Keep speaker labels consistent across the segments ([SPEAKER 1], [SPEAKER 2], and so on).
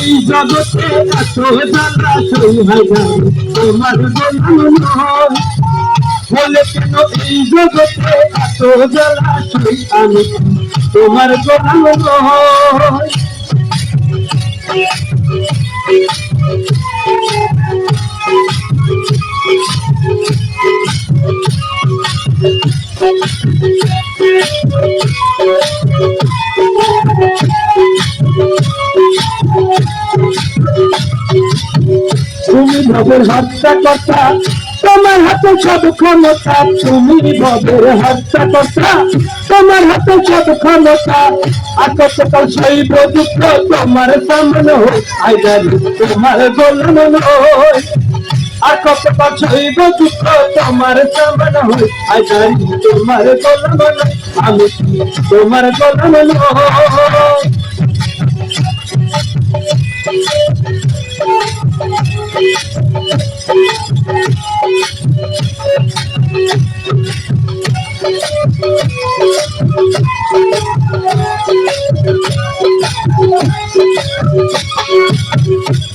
[SPEAKER 1] এই জগতে এত জ্বালা সই হয় না তোমার গোলাম নয় বলে কেন এই জগতে এত জ্বালা সই আমি তোমার গোলাম নয় তুমি ভবের হত্যা কথা তোমার হাতে সব ক্ষমতা তুমি ভবের হত্যা কথা তোমার হাতে সব ক্ষমতা আর কতকাল সইব দুঃখ তোমার সামনে আইদারি তোমার গোলাম নয় আর কতকাল সইব দুঃখ তোমার সামনে আইদারি তোমার গোলাম নয় আমি তোমার গোলাম নয়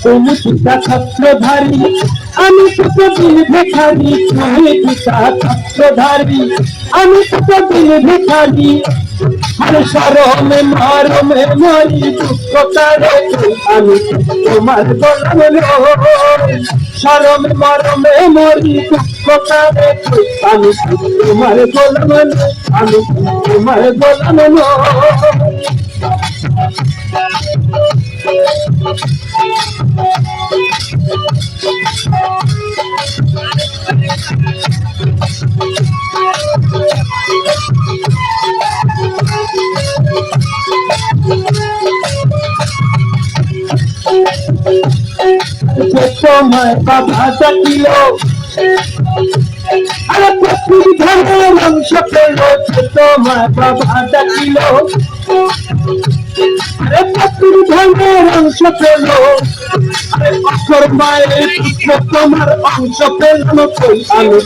[SPEAKER 1] তুমি পিতা ছাত্রধারী আমি কতদিন ভিখারি তুমি পিতা ছাত্রধারী আমি কতদিন ভিখারি আর শরমে মরমে মরি দুঃখ কারে আমি তোমার গোলাম নয় শরমে মরমে মরি দুঃখ কারে আমি তোমার গোলাম নয় আমি তোমার গোলাম নয় তোমার বাবা ডাকিল আরে প্রকৃত ধর্মের অংশ পেল তোমার বাবা ডাকিল আরে প্রকৃত ধর্মের অংশ পেল আরে অক্ষর মায়ের পুত্র তোমার অংশ পেলাম কই আমি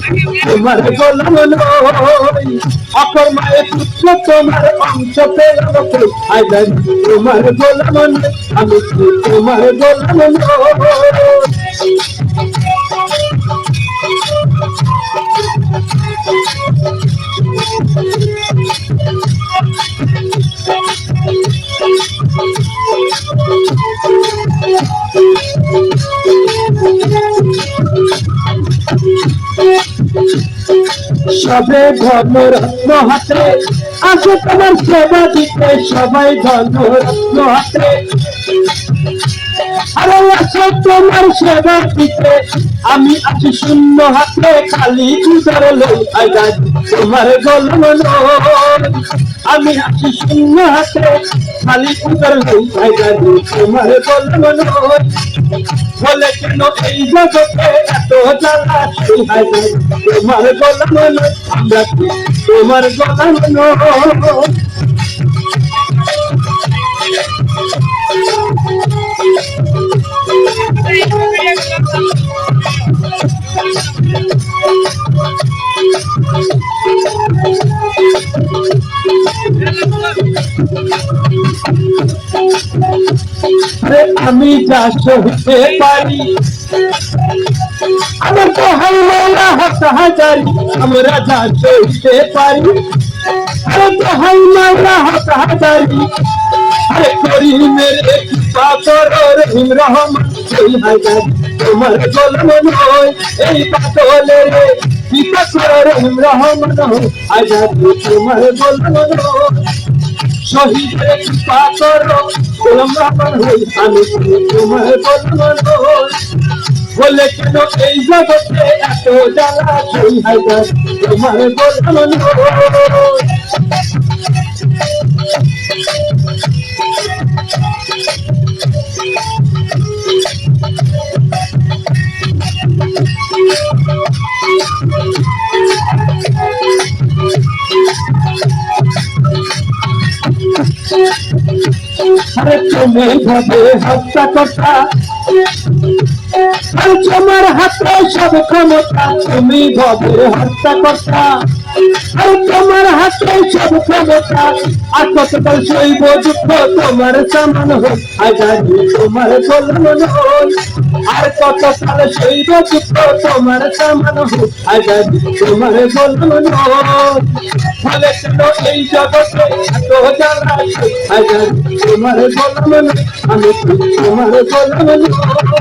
[SPEAKER 1] তোমার গোলাম নই অক্ষর মায়ের পুত্র তোমার অংশ পেলাম কই আইদারি তোমার গোলাম নই আমি তোমার গোলাম নই সবে ধনরত্ন হাতে আসে তোমার সেবা দিতে সবাই ধনরত্ন হাতে আরে আসে তোমার সেবা দিতে আমি আছি শূন্য হাতে খালি উদার লই আইদার তোমার গোলাম নয় আমি আছি শূন্য হাতে খালি উদার লই আইদার তোমার গোলাম নয় বলে কেন এই জগতে এত জ্বালা সই হয় না তোমার গোলাম নয় আমরা তোমার গোলাম নয় আমি যা সইতে পারি আমার তো হাইলা হাজারি আমরা যা সইতে পারি আমার তো হাইলা হাজারি আরে করি মেরে কৃপা করো রহিম রহমান সেই হাজারি তোমার গোলাম নয় এই পাতলে রে কৃপা করো রহিম রহমান হাজারি তোমার গোলাম নয় শহীদের কৃপা করো গোলাম রহমান হই আমি তোমার গোলাম নয় বলে কেন এই জগতে এত জ্বালা সই হয় না তোমার গোলাম নয় আরে তুমি ভাবে হত্যা কথা তোমার হাতে সব ক্ষমতা তুমি ভাবে হত্যা কথা আর তোমার হাতে সব ক্ষমতা আর কতকাল সইব দুঃখ তোমার সমান হোক আজাদি তোমার গোলাম নই আর কতকাল সইব দুঃখ তোমার সমান হোক আজাদি তোমার গোলাম নই ফলে কেন এই জগতে এত জ্বালা আজাদি তোমার গোলাম নই আমি তোমার গোলাম নই